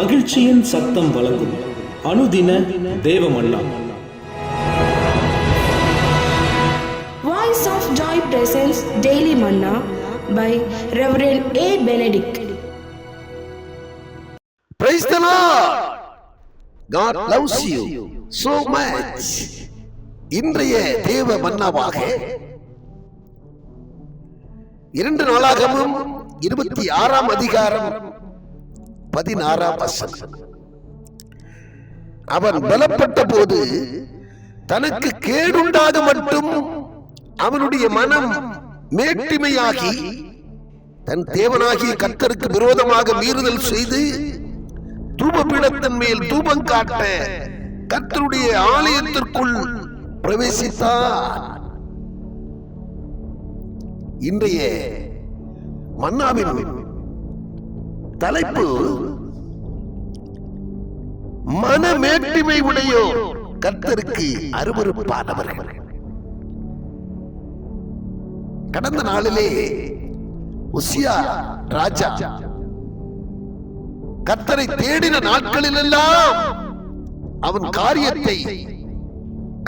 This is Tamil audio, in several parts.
மகிழ்ச்சியின் சத்தம் வழங்கும் அனுதின தேவமன்னா. Voice of Joy presents Daily Manna by Reverend A. Benedict. Praise the Lord. God loves you so much. இன்றைய தேவ மன்னாவாக 2 நாளாகமம் 26ஆம் அதிகாரம் 16ஆம் வசனம். அவன் பலப்பட்ட போது தனக்கு கேடுண்டாக மட்டும் அவனுடைய மனம் மேட்டிமையாகி தன் தேவனாகிய கர்த்தருக்கு விரோதமாக மீறுதல் செய்து தூபபீடத்தின் மேல் தூபம் காட்ட கர்த்தருடைய ஆலயத்திற்குள் பிரவேசித்தார். இன்றைய மன்னாவின் தலைப்பு மனமேட்டிமை உடையோர் கர்த்தருக்கு அருவருப்பானவர்கள். கடந்த நாளிலே உசியா ராஜா கர்த்தரை தேடின நாட்களிலெல்லாம் அவன் காரியத்தை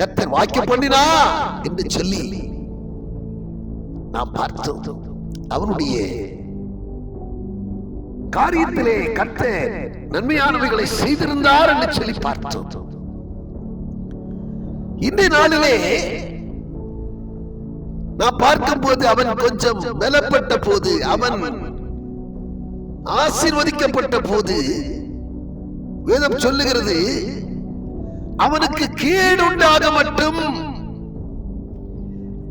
கர்த்தர் வாக்கிய பண்ணினா என்று சொல்லி நாம் பார்த்தோம். அவனுடைய காரியத்திலே கர்த்தர் நன்மையானவைகளை செய்திருந்தார் என்று சொல்லி பார்த்தோம். இன்றைய நாளிலே நான் பார்க்கும் போது அவன் கொஞ்சம் பலப்பட்ட போது, அவன் ஆசீர்வதிக்கப்பட்ட போது வேதம் சொல்லுகிறது அவனுக்கு கேடுண்டாக மட்டும்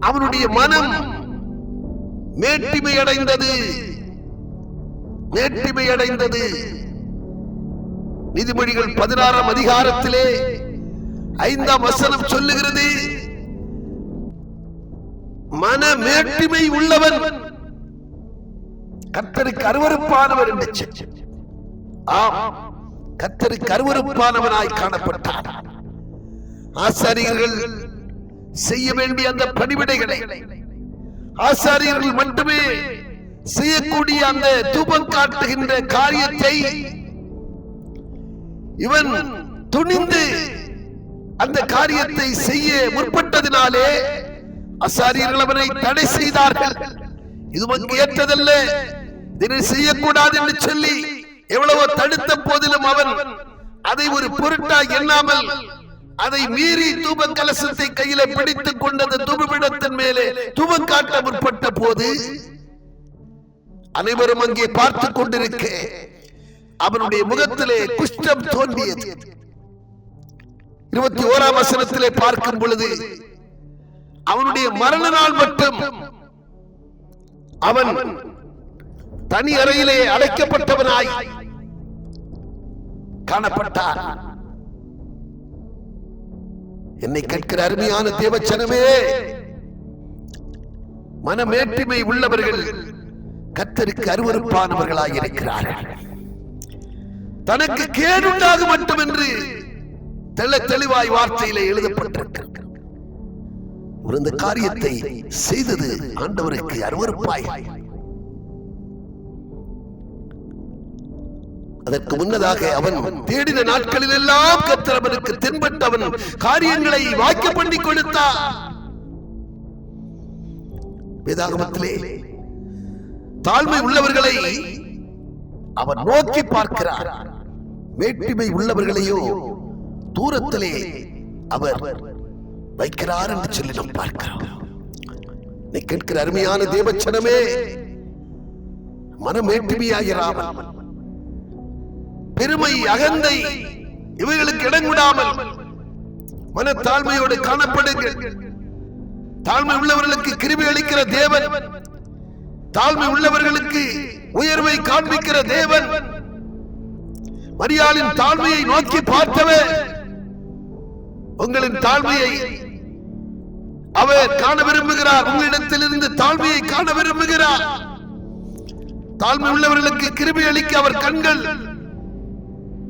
அவனுடைய மனம் மேட்டிமை அடைந்தது. நீதிமொழிகள் 16ஆம் அதிகாரத்திலே 5ஆம் வசனம் சொல்லுகிறது, மனமேட்டிமை உள்ளவன் கர்த்தருக்கு அருவருப்பானவர் என்று. ஆம், கர்த்தருக்கு அருவருப்பானவனாய் காணப்பட்டார். ஆசாரியர்கள் செய்ய வேண்டிய அந்த பணிவிடைகளை ஆசாரியர்கள் மட்டுமே செய்யக்கூடிய அந்த தூபம் காட்டுகின்ற காரியத்தை இவன் துணிந்து அந்த காரியத்தை செய்ய முற்பட்டதினாலே ஆசாரியர்கள் அவனை தடை செய்தார்கள். இது உனக்கு ஏற்றதல்ல, இதை செய்யக்கூடாது என்று சொல்லி எவ்வளவோ தடுத்த போதிலும் அவன் அதை ஒரு பொருட்டாய் எண்ணாமல் அதை மீறி தூப கலசத்தை கையில பிடித்துக் கொண்டது தூபபீடத்தின் மேலே தூபம் காட்ட முற்பட்ட போது அனைவரும் அங்கே பார்த்து கொண்டிருக்க அவனுடைய முகத்திலே குஷ்டம் தோன்றியது. 21ஆம் வசனத்திலே பார்க்கும் பொழுது அவனுடைய மரண நாள் மட்டும் அவன் தனி அறையிலே அடைக்கப்பட்டவனாய் காணப்பட்டார். என்னை கேட்கிற அருமையான தேவச்சனமே, மனமேட்டிமை உள்ளவர்கள் கர்த்தருக்கு அருவருப்பானவர்களாய் இருக்கிறார்கள். தனக்கு கேடுண்டாக மட்டும் என்று தெளிவாய் வார்த்தையிலே எழுதப்பட்டிருக்கிறது. ஒரு இந்த காரியத்தை செய்தது ஆண்டவருக்கு அருவருப்பாய். அதற்கு முன்னதாக அவன் தேடின நாட்களில் எல்லாம் கர்த்தர் அவனுக்கு தென்பட்டு அவன் காரியங்களை வாக்கிய பண்ணி கொடுத்தார். வேதாகமத்திலே தாழ்மை உள்ளவர்களை அவன் நோக்கி பார்க்கிறார், மேட்டிமை உள்ளவர்களையோ தூரத்திலே அவர் வைக்கிறார் என்று சொல்லி நாம் பார்க்கிறோம். நீ கேட்கிற அருமையான தேவச்சனமே, மனமேட்டிமையாகிறாமல் பெருமை அகந்தை இவைகளுக்கு இடம் விடாமல் மனத்தாழ்மையோடு காணப்படுங்கள். தாழ்மை உள்ளவர்களுக்கு கிருபை அளிக்கிற தேவன், தாழ்மை உள்ளவர்களுக்கு உயர்வை காண்பிக்கிற தேவன், மரியாளின் தாழ்மையை நோக்கி பார்த்தவர் உங்களின் தாழ்மையை அவர் காண விரும்புகிறார். உங்களிடத்திலிருந்து தாழ்மையை காண விரும்புகிறார். தாழ்மை உள்ளவர்களுக்கு கிருபை அளிக்க அவர் கண்கள்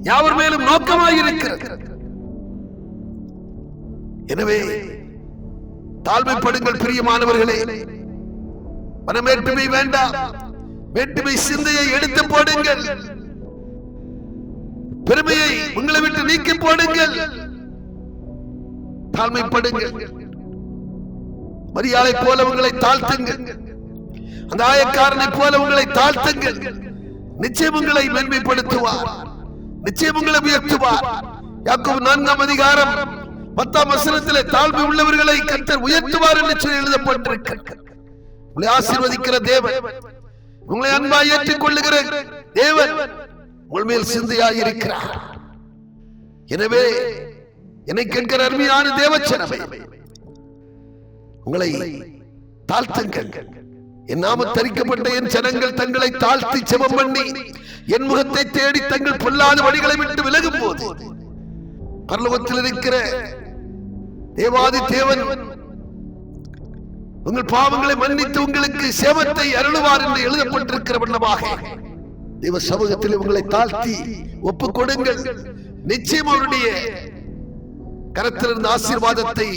யாவர் மேலும் நோக்கமாயிருக்கிறது. எனவே தாழ்மைப்படுங்கள் பிரியமானவர்களே. மனமேட்டுமை வேண்டாம், வேற்றுமை சிந்தையை எடுத்து போடுங்கள். பெருமையை உங்களை விட்டு நீக்கி போடுங்கள். தாழ்மைப்படுங்கள். மரியாதை போல உங்களை தாழ்த்துங்கள். அந்த ஆயக்காரனை போல உங்களை தாழ்த்துங்கள். நிச்சயம் உங்களை மேன்மைப்படுத்துவார். நிச்சயம் உங்களை உயர்த்துவார். யாக்கோபு 4ஆம் அதிகாரம் 10ஆம் வசனத்திலே தாழ்மை உள்ளவர்களை கர்த்தர் உயர்த்துவார் என்று சொல்லி எழுதப்பட்டிருக்கிறது. உங்களை ஆசீர்வதிக்கிற தேவன், உங்களை அன்பாய் ஏற்றுக் கொள்ளுகிற தேவன் உங்கள் மேல் சிந்தையாய் இருக்கிறார். எனவே என்னை கேட்கிற அருமையான தேவச்சனமே, உங்களை தாழ்த்துங்கள். என் நாம தரிக்கப்பட்ட என் ஜனங்கள் தங்களை தாழ்த்தி ஜெபம் பண்ணி என் முகத்தை தேடி தங்கள் பொல்லாத வழிகளை விட்டு விலகும் போது பரலோகத்தில் இருக்கிற தேவாதி தேவன் உங்கள் பாவங்களை மன்னித்து உங்களுக்கு சேவத்தை அருளுவார் என்று எழுதப்பட்டிருக்கிற வண்ணமாக தேவ சமூகத்தில் உங்களை தாழ்த்தி ஒப்புக் கொடுங்கள். நிச்சயம் அவருடைய கரத்திலிருந்து ஆசீர்வாதத்தை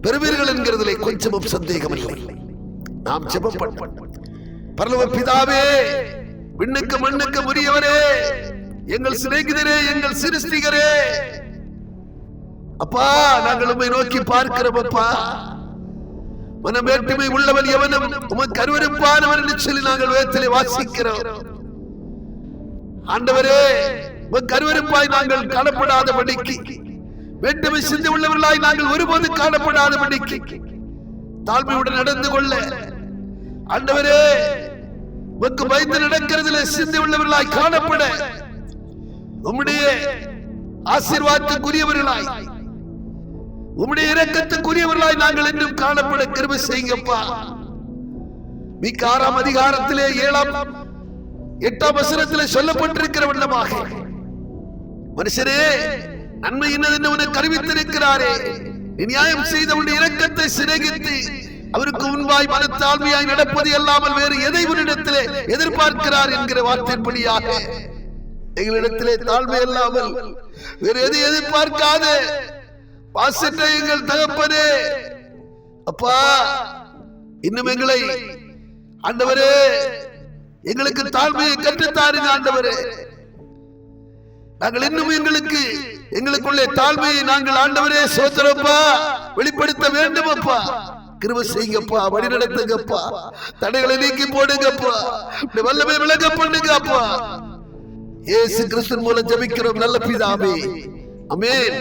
பெறுவீர்கள் என்கிறதிலே கொஞ்சமும் சந்தேகம் இல்லை. நாம் ஜெபம் பண்ணுவோம். பரலோக பிதாவே, விண்ணுக்கு மண்ணுக்கு உரியவரே, எங்கள் சிநேகிதரே, எங்கள் சிருஷ்டிகரே, அப்பா நாங்கள் உம்மை நோக்கி பார்க்கிறோம். அப்பா, மனமேட்டுமை உள்ளவன் எவனும் உமக்கு அருவருப்பானவன் என்று சொல்லி நாங்கள் வேதத்திலே வாசிக்கிறோம். ஆண்டவரே, உமக்கு அருவருப்பாய் நாங்கள் காணப்படாதபடிக்கு, வேண்டுமை சிந்தை உள்ளவர்களாய் நாங்கள் ஒருபோது காணப்படாதபடிக்கு தாழ்மையுடன் நடந்து கொள்ள ஆண்டவரே, உமக்கு பயந்து நடக்கிறதுல சிந்தை உள்ளவர்களாய் காணப்பட உம்முடைய ஆசீர்வாதத்துக்குரியவர்களாய், உம்முடைய இரக்கத்துக்குரியவர்களாய் நாங்கள் என்றும் காணப்பட கிருபை செய்யுங்கப்பா. மீகா 6ஆம் அதிகாரத்திலே 8ஆம் வசனத்திலே சொல்லப்பட்டிருக்கிற வண்ணமாக, மனுஷரே நன்மை என்னதென்று உனக்கு அறிவித்திருக்கிறாரே, நீ நியாயம் செய்த உன்னுடைய இரக்கத்தை சிநேகித்து அவருக்கு முன்பாய் மனத்தாழ்மையாய் நடப்பது அல்லாமல் வேறு எதை உன்னிடத்திலே எதிர்பார்க்கிறார் என்கிற வார்த்தைப்படியாக எங்களிடத்திலே தாழ்மை அல்லாமல் வேறு எதை எதிர்பார்க்காத பாசற்ற எங்கள் தகப்பனே, அப்பா இன்னும் எங்களை ஆண்டவரே எங்களுக்கு தாழ்மையை கற்றுத்தாருங்க. ஆண்டவரே, நாங்கள் இன்னும் எங்களுக்குள்ளே தாழ்மையை நாங்கள் ஆண்டவரே சோதரப்பா வெளிப்படுத்த வேண்டும். அப்பா கிருபை செய்யுங்கப்பா, வழி நடத்துங்கப்பா, தடைகளை நீக்கி போடுங்கப்பா, வல்லமை விளங்க பண்ணுங்க. அப்பா இயேசு கிறிஸ்து மூலம் ஜெபிக்கிறோம் நல்ல பிதாவே, ஆமென்.